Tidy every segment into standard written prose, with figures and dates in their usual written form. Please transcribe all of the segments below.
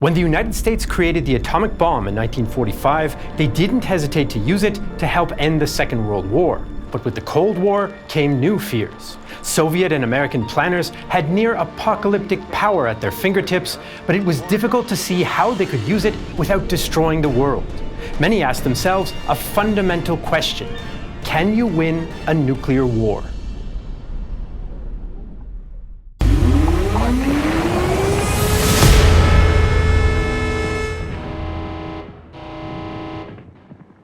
When the United States created the atomic bomb in 1945, they didn't hesitate to use it to help end the Second World War. But with the Cold War came new fears. Soviet and American planners had near-apocalyptic power at their fingertips, but it was difficult to see how they could use it without destroying the world. Many asked themselves a fundamental question: can you win a nuclear war?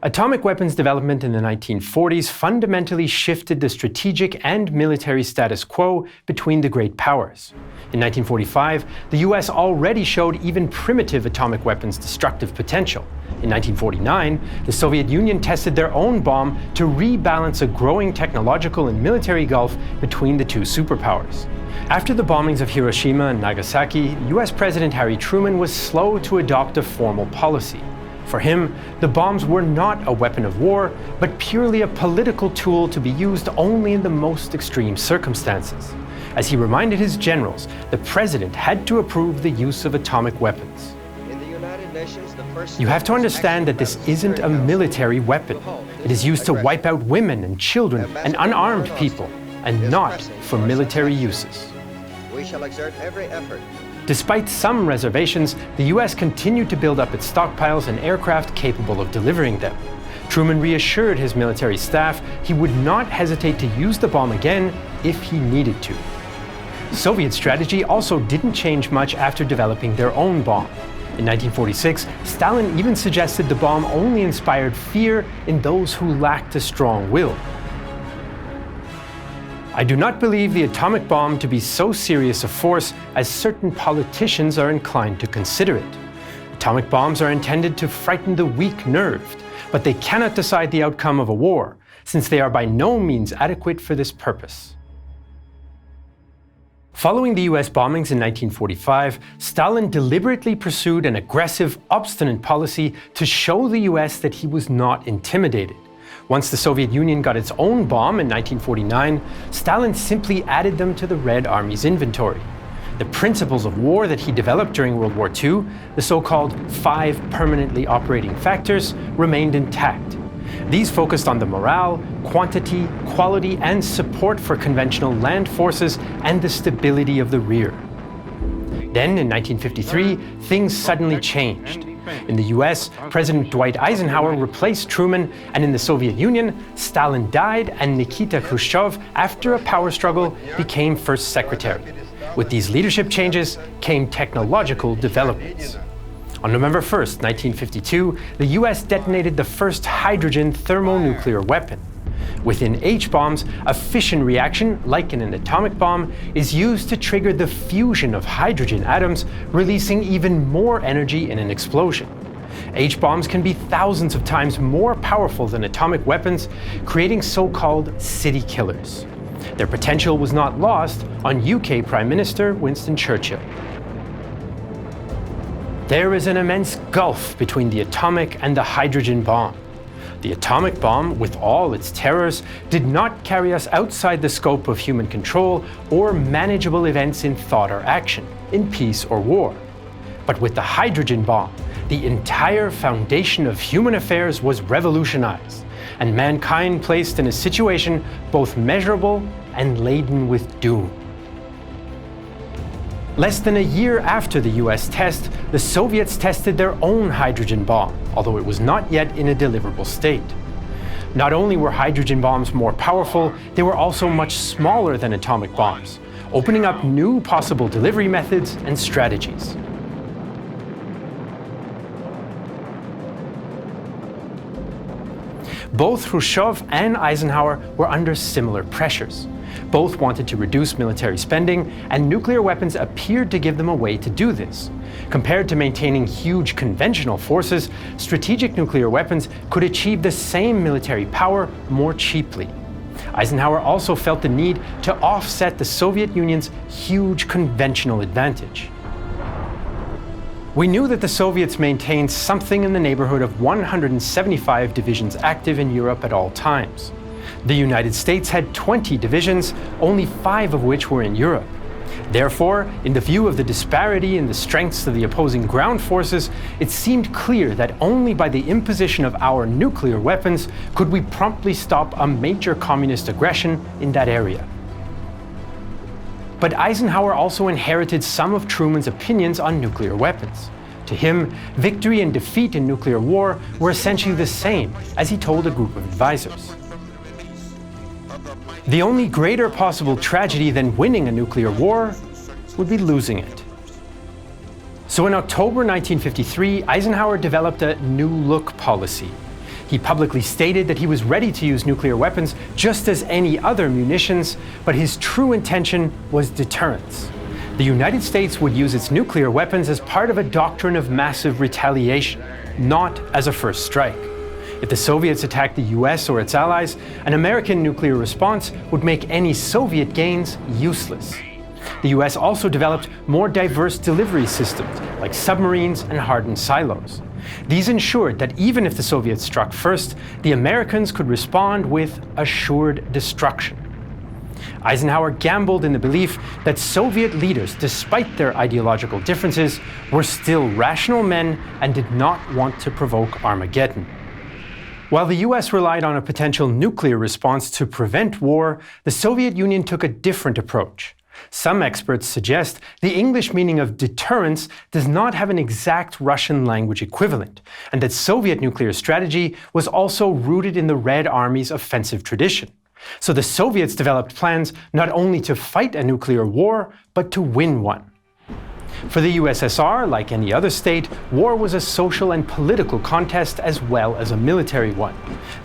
Atomic weapons development in the 1940s fundamentally shifted the strategic and military status quo between the great powers. In 1945, the US already showed even primitive atomic weapons' destructive potential. In 1949, the Soviet Union tested their own bomb to rebalance a growing technological and military gulf between the two superpowers. After the bombings of Hiroshima and Nagasaki, US President Harry Truman was slow to adopt a formal policy. For him, the bombs were not a weapon of war, but purely a political tool to be used only in the most extreme circumstances. As he reminded his generals, the president had to approve the use of atomic weapons. In the United Nations, the first You have to understand that this isn't a military weapon. It is used to wipe out women and children and unarmed people, and not for military uses. We shall exert every effort. Despite some reservations, the US continued to build up its stockpiles and aircraft capable of delivering them. Truman reassured his military staff he would not hesitate to use the bomb again if he needed to. Soviet strategy also didn't change much after developing their own bomb. In 1946, Stalin even suggested the bomb only inspired fear in those who lacked a strong will. I do not believe the atomic bomb to be so serious a force as certain politicians are inclined to consider it. Atomic bombs are intended to frighten the weak-nerved, but they cannot decide the outcome of a war, since they are by no means adequate for this purpose. Following the US bombings in 1945, Stalin deliberately pursued an aggressive, obstinate policy to show the US that he was not intimidated. Once the Soviet Union got its own bomb in 1949, Stalin simply added them to the Red Army's inventory. The principles of war that he developed during World War II, the so-called 5 permanently operating factors, remained intact. These focused on the morale, quantity, quality, and support for conventional land forces and the stability of the rear. Then, in 1953, things suddenly changed. In the US, President Dwight Eisenhower replaced Truman, and in the Soviet Union, Stalin died and Nikita Khrushchev, after a power struggle, became first secretary. With these leadership changes came technological developments. On November 1st, 1952, the US detonated the first hydrogen thermonuclear weapon. Within H-bombs, a fission reaction, like in an atomic bomb, is used to trigger the fusion of hydrogen atoms, releasing even more energy in an explosion. H-bombs can be thousands of times more powerful than atomic weapons, creating so-called city killers. Their potential was not lost on UK Prime Minister Winston Churchill. There is an immense gulf between the atomic and the hydrogen bomb. The atomic bomb, with all its terrors, did not carry us outside the scope of human control or manageable events in thought or action, in peace or war. But with the hydrogen bomb, the entire foundation of human affairs was revolutionized, and mankind placed in a situation both measurable and laden with doom. Less than a year after the US test, the Soviets tested their own hydrogen bomb, although it was not yet in a deliverable state. Not only were hydrogen bombs more powerful, they were also much smaller than atomic bombs, opening up new possible delivery methods and strategies. Both Khrushchev and Eisenhower were under similar pressures. Both wanted to reduce military spending, and nuclear weapons appeared to give them a way to do this. Compared to maintaining huge conventional forces, strategic nuclear weapons could achieve the same military power more cheaply. Eisenhower also felt the need to offset the Soviet Union's huge conventional advantage. We knew that the Soviets maintained something in the neighborhood of 175 divisions active in Europe at all times. The United States had 20 divisions, only 5 of which were in Europe. Therefore, in the view of the disparity in the strengths of the opposing ground forces, it seemed clear that only by the imposition of our nuclear weapons could we promptly stop a major communist aggression in that area. But Eisenhower also inherited some of Truman's opinions on nuclear weapons. To him, victory and defeat in nuclear war were essentially the same, as he told a group of advisors. The only greater possible tragedy than winning a nuclear war would be losing it. So in October 1953, Eisenhower developed a new look policy. He publicly stated that he was ready to use nuclear weapons just as any other munitions, but his true intention was deterrence. The United States would use its nuclear weapons as part of a doctrine of massive retaliation, not as a first strike. If the Soviets attacked the US or its allies, an American nuclear response would make any Soviet gains useless. The US also developed more diverse delivery systems, like submarines and hardened silos. These ensured that even if the Soviets struck first, the Americans could respond with assured destruction. Eisenhower gambled in the belief that Soviet leaders, despite their ideological differences, were still rational men and did not want to provoke Armageddon. While the US relied on a potential nuclear response to prevent war, the Soviet Union took a different approach. Some experts suggest the English meaning of deterrence does not have an exact Russian language equivalent, and that Soviet nuclear strategy was also rooted in the Red Army's offensive tradition. So the Soviets developed plans not only to fight a nuclear war, but to win one. For the USSR, like any other state, war was a social and political contest as well as a military one.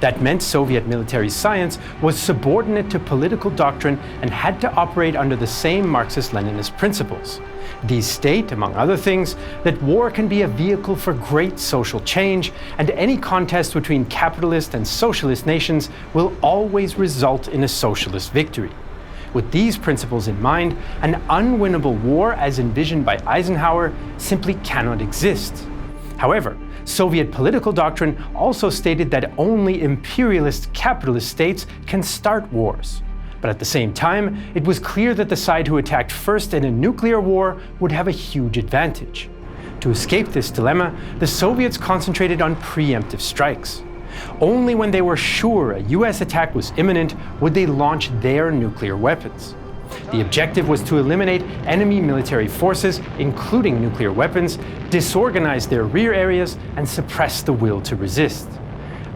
That meant Soviet military science was subordinate to political doctrine and had to operate under the same Marxist-Leninist principles. These state, among other things, that war can be a vehicle for great social change, and any contest between capitalist and socialist nations will always result in a socialist victory. With these principles in mind, an unwinnable war as envisioned by Eisenhower simply cannot exist. However, Soviet political doctrine also stated that only imperialist capitalist states can start wars. But at the same time, it was clear that the side who attacked first in a nuclear war would have a huge advantage. To escape this dilemma, the Soviets concentrated on preemptive strikes. Only when they were sure a US attack was imminent would they launch their nuclear weapons. The objective was to eliminate enemy military forces, including nuclear weapons, disorganize their rear areas, and suppress the will to resist.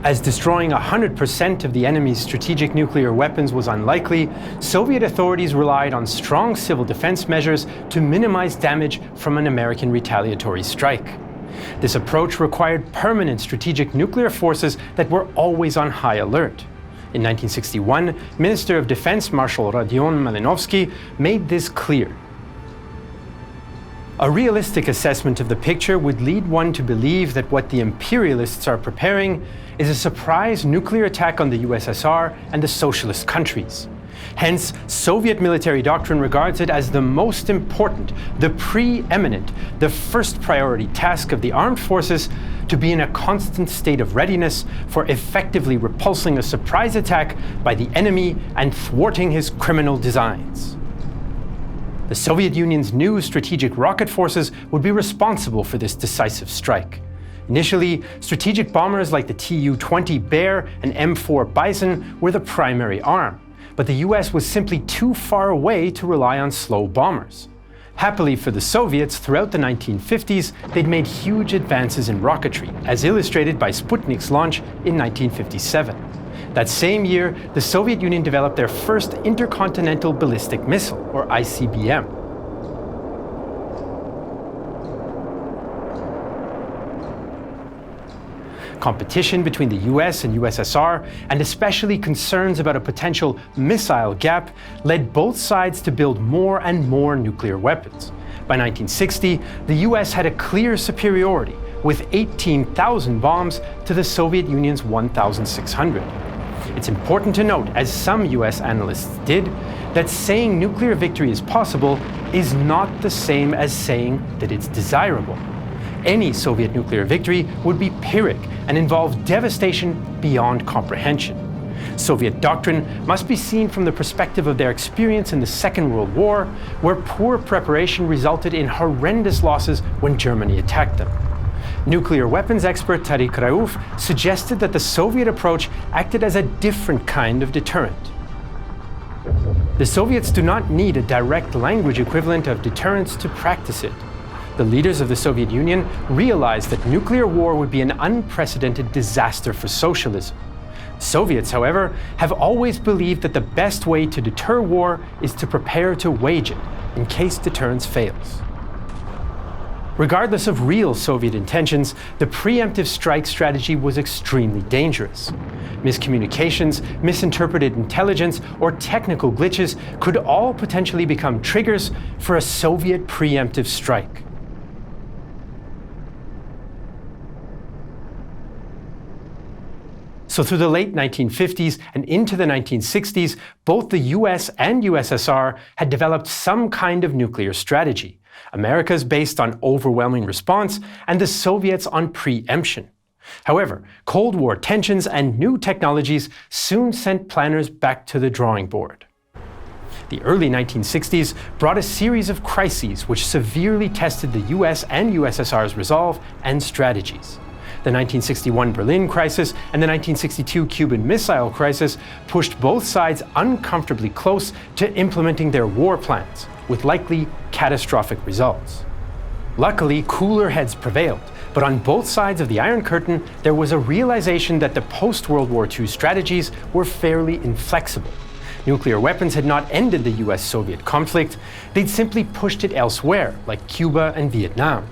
As destroying 100% of the enemy's strategic nuclear weapons was unlikely, Soviet authorities relied on strong civil defense measures to minimize damage from an American retaliatory strike. This approach required permanent strategic nuclear forces that were always on high alert. In 1961, Minister of Defense Marshal Rodion Malinovsky made this clear. A realistic assessment of the picture would lead one to believe that what the imperialists are preparing is a surprise nuclear attack on the USSR and the socialist countries. Hence, Soviet military doctrine regards it as the most important, the preeminent, the first priority task of the armed forces to be in a constant state of readiness for effectively repulsing a surprise attack by the enemy and thwarting his criminal designs. The Soviet Union's new strategic rocket forces would be responsible for this decisive strike. Initially, strategic bombers like the Tu-20 Bear and M4 Bison were the primary arm, but the US was simply too far away to rely on slow bombers. Happily for the Soviets, throughout the 1950s, they'd made huge advances in rocketry, as illustrated by Sputnik's launch in 1957. That same year, the Soviet Union developed their first intercontinental ballistic missile, or ICBM. Competition between the US and USSR, and especially concerns about a potential missile gap, led both sides to build more and more nuclear weapons. By 1960, the US had a clear superiority, with 18,000 bombs to the Soviet Union's 1,600. It's important to note, as some US analysts did, that saying nuclear victory is possible is not the same as saying that it's desirable. Any Soviet nuclear victory would be Pyrrhic and involve devastation beyond comprehension. Soviet doctrine must be seen from the perspective of their experience in the Second World War, where poor preparation resulted in horrendous losses when Germany attacked them. Nuclear weapons expert Tariq Raouf suggested that the Soviet approach acted as a different kind of deterrent. The Soviets do not need a direct language equivalent of deterrence to practice it. The leaders of the Soviet Union realized that nuclear war would be an unprecedented disaster for socialism. Soviets, however, have always believed that the best way to deter war is to prepare to wage it, in case deterrence fails. Regardless of real Soviet intentions, the preemptive strike strategy was extremely dangerous. Miscommunications, misinterpreted intelligence, or technical glitches could all potentially become triggers for a Soviet preemptive strike. So through the late 1950s and into the 1960s, both the US and USSR had developed some kind of nuclear strategy. America's based on overwhelming response, and the Soviets on preemption. However, Cold War tensions and new technologies soon sent planners back to the drawing board. The early 1960s brought a series of crises which severely tested the US and USSR's resolve and strategies. The 1961 Berlin crisis and the 1962 Cuban Missile Crisis pushed both sides uncomfortably close to implementing their war plans, with likely catastrophic results. Luckily, cooler heads prevailed, but on both sides of the Iron Curtain, there was a realization that the post-World War II strategies were fairly inflexible. Nuclear weapons had not ended the US-Soviet conflict, they'd simply pushed it elsewhere, like Cuba and Vietnam.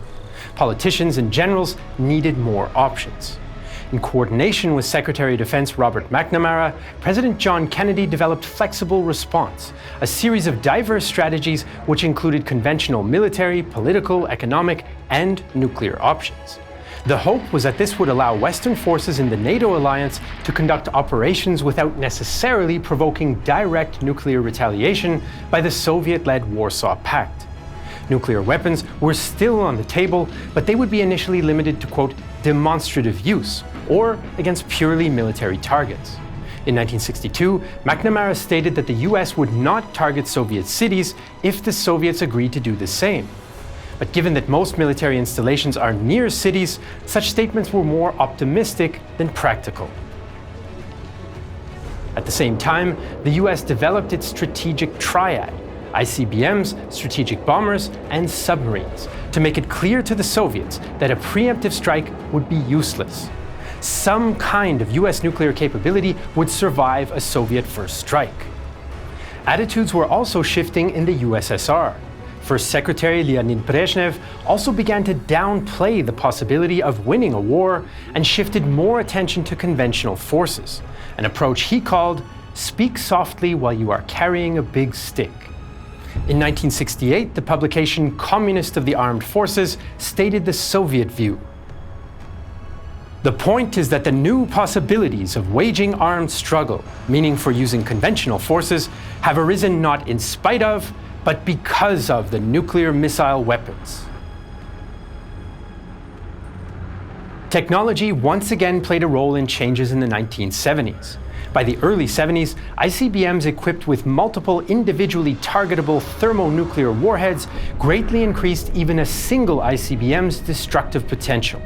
Politicians and generals needed more options. In coordination with Secretary of Defense Robert McNamara, President John Kennedy developed Flexible Response, a series of diverse strategies which included conventional military, political, economic, and nuclear options. The hope was that this would allow Western forces in the NATO alliance to conduct operations without necessarily provoking direct nuclear retaliation by the Soviet-led Warsaw Pact. Nuclear weapons were still on the table, but they would be initially limited to, quote, demonstrative use, or against purely military targets. In 1962, McNamara stated that the US would not target Soviet cities if the Soviets agreed to do the same. But given that most military installations are near cities, such statements were more optimistic than practical. At the same time, the US developed its strategic triad, ICBMs, strategic bombers, and submarines, to make it clear to the Soviets that a preemptive strike would be useless. Some kind of US nuclear capability would survive a Soviet first strike. Attitudes were also shifting in the USSR. First Secretary Leonid Brezhnev also began to downplay the possibility of winning a war and shifted more attention to conventional forces, an approach he called, "Speak softly while you are carrying a big stick." In 1968, the publication Communist of the Armed Forces stated the Soviet view. The point is that the new possibilities of waging armed struggle, meaning for using conventional forces, have arisen not in spite of, but because of the nuclear missile weapons. Technology once again played a role in changes in the 1970s. By the early 70s, ICBMs equipped with multiple individually targetable thermonuclear warheads greatly increased even a single ICBM's destructive potential.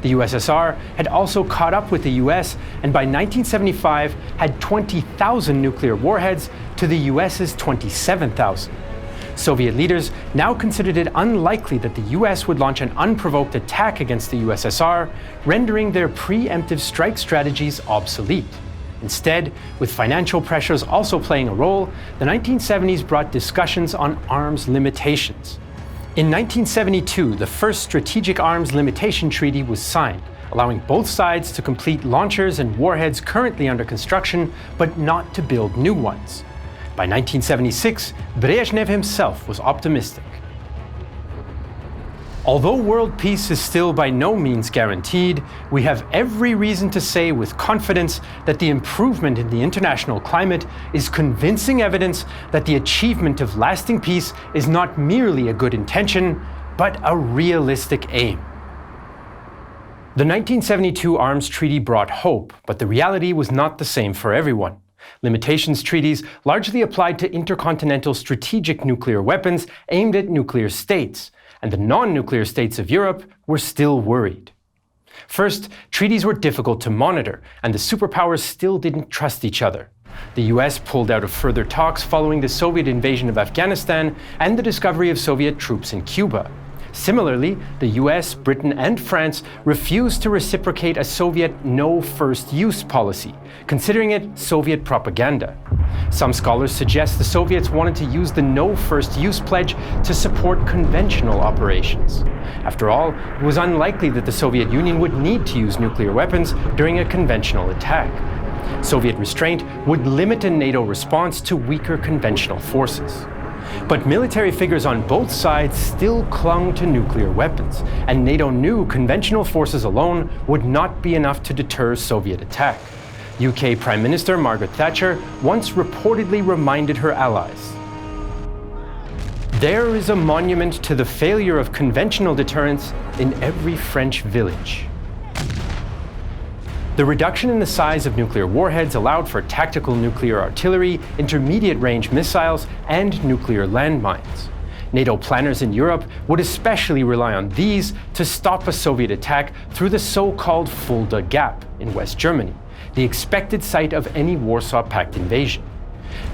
The USSR had also caught up with the US, and by 1975 had 20,000 nuclear warheads to the US's 27,000. Soviet leaders now considered it unlikely that the US would launch an unprovoked attack against the USSR, rendering their preemptive strike strategies obsolete. Instead, with financial pressures also playing a role, the 1970s brought discussions on arms limitations. In 1972, the first Strategic Arms Limitation Treaty was signed, allowing both sides to complete launchers and warheads currently under construction, but not to build new ones. By 1976, Brezhnev himself was optimistic. Although world peace is still by no means guaranteed, we have every reason to say with confidence that the improvement in the international climate is convincing evidence that the achievement of lasting peace is not merely a good intention, but a realistic aim. The 1972 arms treaty brought hope, but the reality was not the same for everyone. Limitations treaties largely applied to intercontinental strategic nuclear weapons aimed at nuclear states, and the non-nuclear states of Europe were still worried. First, treaties were difficult to monitor, and the superpowers still didn't trust each other. The US pulled out of further talks following the Soviet invasion of Afghanistan and the discovery of Soviet troops in Cuba. Similarly, the US, Britain, and France refused to reciprocate a Soviet no first use policy, considering it Soviet propaganda. Some scholars suggest the Soviets wanted to use the no first use pledge to support conventional operations. After all, it was unlikely that the Soviet Union would need to use nuclear weapons during a conventional attack. Soviet restraint would limit a NATO response to weaker conventional forces. But military figures on both sides still clung to nuclear weapons, and NATO knew conventional forces alone would not be enough to deter Soviet attack. UK Prime Minister Margaret Thatcher once reportedly reminded her allies, "There is a monument to the failure of conventional deterrence in every French village." The reduction in the size of nuclear warheads allowed for tactical nuclear artillery, intermediate-range missiles, and nuclear landmines. NATO planners in Europe would especially rely on these to stop a Soviet attack through the so-called Fulda Gap in West Germany, the expected site of any Warsaw Pact invasion.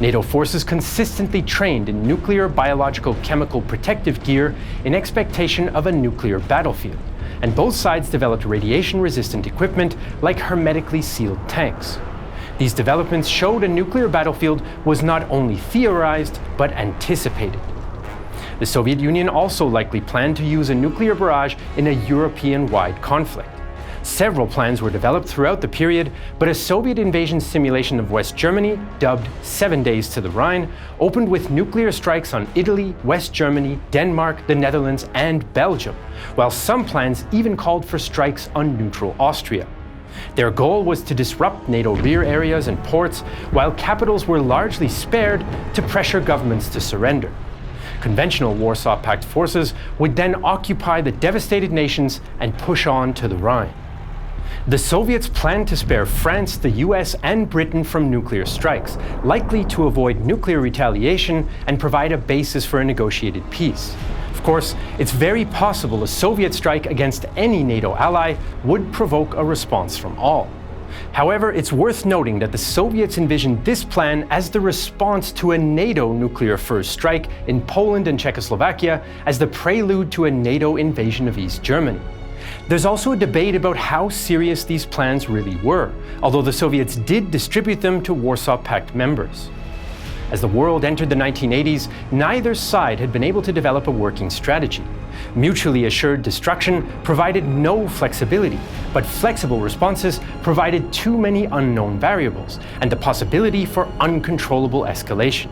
NATO forces consistently trained in nuclear, biological, chemical protective gear in expectation of a nuclear battlefield, and both sides developed radiation-resistant equipment like hermetically sealed tanks. These developments showed a nuclear battlefield was not only theorized, but anticipated. The Soviet Union also likely planned to use a nuclear barrage in a European-wide conflict. Several plans were developed throughout the period, but a Soviet invasion simulation of West Germany, dubbed 7 Days to the Rhine, opened with nuclear strikes on Italy, West Germany, Denmark, the Netherlands, and Belgium, while some plans even called for strikes on neutral Austria. Their goal was to disrupt NATO rear areas and ports, while capitals were largely spared to pressure governments to surrender. Conventional Warsaw Pact forces would then occupy the devastated nations and push on to the Rhine. The Soviets planned to spare France, the US, and Britain from nuclear strikes, likely to avoid nuclear retaliation and provide a basis for a negotiated peace. Of course, it's very possible a Soviet strike against any NATO ally would provoke a response from all. However, it's worth noting that the Soviets envisioned this plan as the response to a NATO nuclear first strike in Poland and Czechoslovakia as the prelude to a NATO invasion of East Germany. There's also a debate about how serious these plans really were, although the Soviets did distribute them to Warsaw Pact members. As the world entered the 1980s, neither side had been able to develop a working strategy. Mutually assured destruction provided no flexibility, but flexible responses provided too many unknown variables and the possibility for uncontrollable escalation.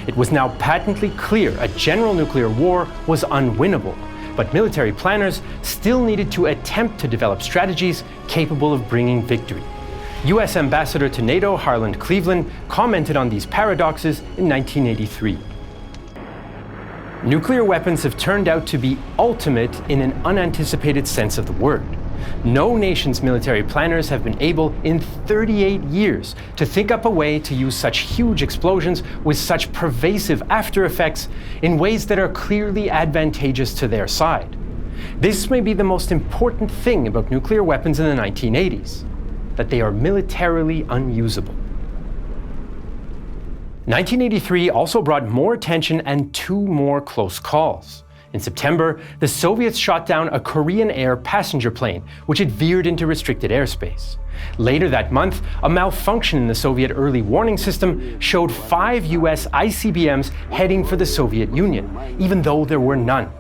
It was now patently clear a general nuclear war was unwinnable, but military planners still needed to attempt to develop strategies capable of bringing victory. US Ambassador to NATO Harland Cleveland commented on these paradoxes in 1983. Nuclear weapons have turned out to be ultimate in an unanticipated sense of the word. No nation's military planners have been able in 38 years to think up a way to use such huge explosions with such pervasive after effects in ways that are clearly advantageous to their side. This may be the most important thing about nuclear weapons in the 1980s, that they are militarily unusable. 1983 also brought more attention and 2 more close calls. In September, the Soviets shot down a Korean Air passenger plane, which had veered into restricted airspace. Later that month, a malfunction in the Soviet early warning system showed 5 US ICBMs heading for the Soviet Union, even though there were none.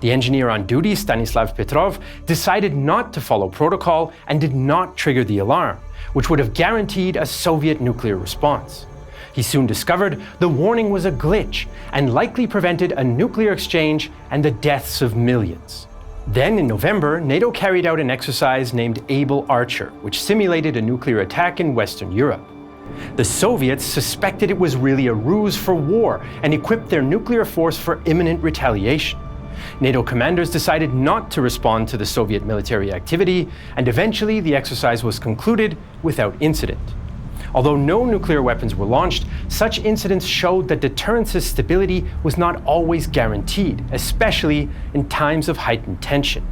The engineer on duty, Stanislav Petrov, decided not to follow protocol and did not trigger the alarm, which would have guaranteed a Soviet nuclear response. He soon discovered the warning was a glitch and likely prevented a nuclear exchange and the deaths of millions. Then in November, NATO carried out an exercise named Able Archer, which simulated a nuclear attack in Western Europe. The Soviets suspected it was really a ruse for war and equipped their nuclear force for imminent retaliation. NATO commanders decided not to respond to the Soviet military activity, and eventually the exercise was concluded without incident. Although no nuclear weapons were launched, such incidents showed that deterrence's stability was not always guaranteed, especially in times of heightened tension.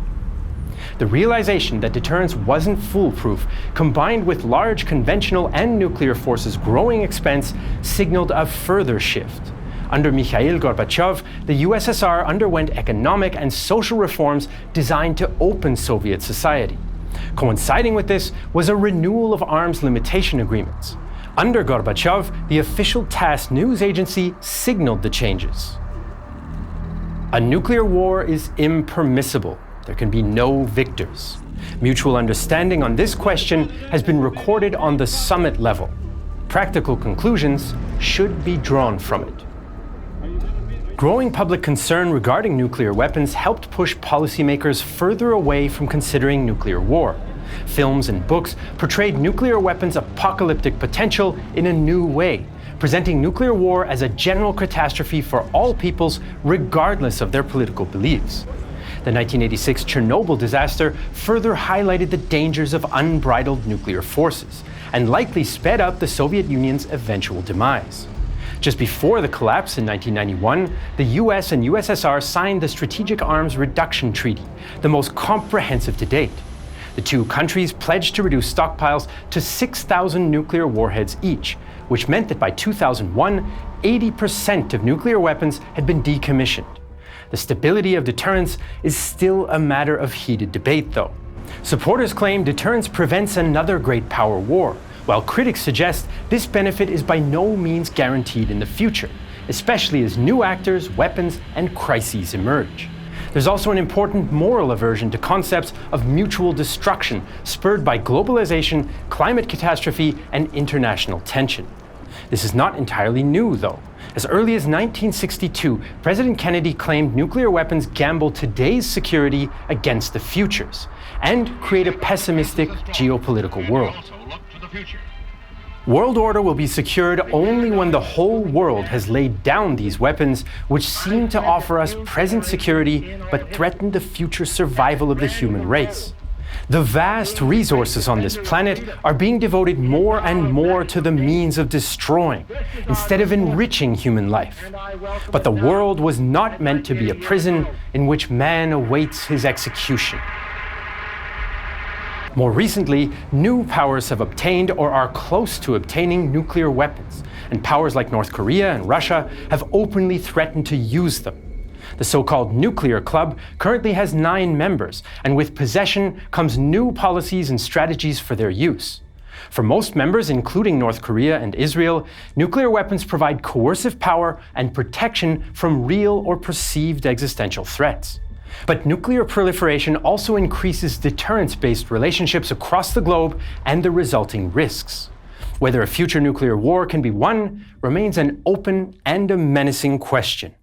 The realization that deterrence wasn't foolproof, combined with large conventional and nuclear forces' growing expense, signaled a further shift. Under Mikhail Gorbachev, the USSR underwent economic and social reforms designed to open Soviet society. Coinciding with this was a renewal of arms limitation agreements. Under Gorbachev, the official TASS news agency signaled the changes. A nuclear war is impermissible. There can be no victors. Mutual understanding on this question has been recorded on the summit level. Practical conclusions should be drawn from it. Growing public concern regarding nuclear weapons helped push policymakers further away from considering nuclear war. Films and books portrayed nuclear weapons' apocalyptic potential in a new way, presenting nuclear war as a general catastrophe for all peoples, regardless of their political beliefs. The 1986 Chernobyl disaster further highlighted the dangers of unbridled nuclear forces, and likely sped up the Soviet Union's eventual demise. Just before the collapse in 1991, the US and USSR signed the Strategic Arms Reduction Treaty, the most comprehensive to date. The two countries pledged to reduce stockpiles to 6,000 nuclear warheads each, which meant that by 2001, 80% of nuclear weapons had been decommissioned. The stability of deterrence is still a matter of heated debate, though. Supporters claim deterrence prevents another great power war, while critics suggest this benefit is by no means guaranteed in the future, especially as new actors, weapons, and crises emerge. There's also an important moral aversion to concepts of mutual destruction spurred by globalization, climate catastrophe, and international tension. This is not entirely new, though. As early as 1962, President Kennedy claimed nuclear weapons gamble today's security against the future's, and create a pessimistic geopolitical world. World order will be secured only when the whole world has laid down these weapons, which seem to offer us present security but threaten the future survival of the human race. The vast resources on this planet are being devoted more and more to the means of destroying, instead of enriching human life. But the world was not meant to be a prison in which man awaits his execution. More recently, new powers have obtained or are close to obtaining nuclear weapons, and powers like North Korea and Russia have openly threatened to use them. The so-called Nuclear Club currently has 9 members, and with possession comes new policies and strategies for their use. For most members, including North Korea and Israel, nuclear weapons provide coercive power and protection from real or perceived existential threats. But nuclear proliferation also increases deterrence-based relationships across the globe and the resulting risks. Whether a future nuclear war can be won remains an open and a menacing question.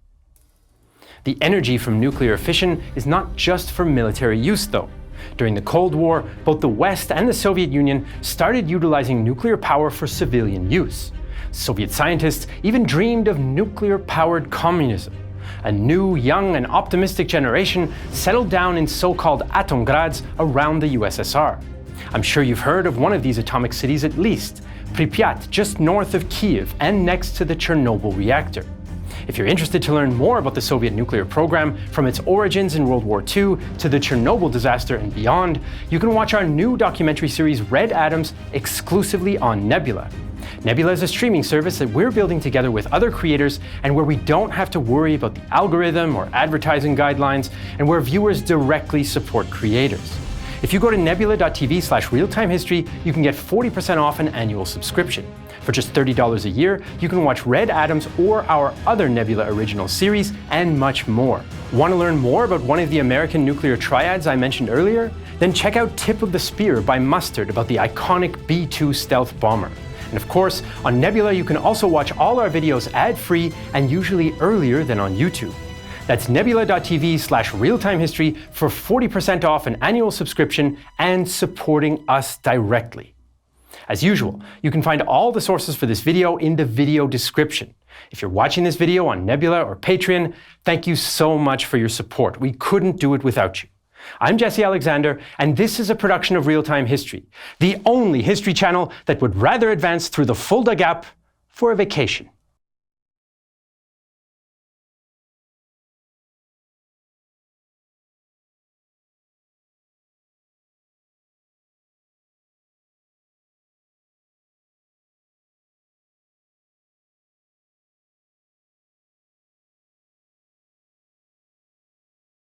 The energy from nuclear fission is not just for military use, though. During the Cold War, both the West and the Soviet Union started utilizing nuclear power for civilian use. Soviet scientists even dreamed of nuclear-powered communism. A new, young, and optimistic generation settled down in so-called Atomgrads around the USSR. I'm sure you've heard of one of these atomic cities at least, Pripyat, just north of Kiev and next to the Chernobyl reactor. If you're interested to learn more about the Soviet nuclear program, from its origins in World War II to the Chernobyl disaster and beyond, you can watch our new documentary series Red Atoms exclusively on Nebula. Nebula is a streaming service that we're building together with other creators, and where we don't have to worry about the algorithm or advertising guidelines, and where viewers directly support creators. If you go to nebula.tv/realtimehistory, you can get 40% off an annual subscription. For just $30 a year, you can watch Red Atoms or our other Nebula original series, and much more. Want to learn more about one of the American nuclear triads I mentioned earlier? Then check out Tip of the Spear by Mustard about the iconic B-2 stealth bomber. And of course, on Nebula you can also watch all our videos ad-free and usually earlier than on YouTube. That's nebula.tv/realtimehistory for 40% off an annual subscription and supporting us directly. As usual, you can find all the sources for this video in the video description. If you're watching this video on Nebula or Patreon, thank you so much for your support. We couldn't do it without you. I'm Jesse Alexander, and this is a production of Real Time History, the only history channel that would rather advance through the Fulda Gap for a vacation.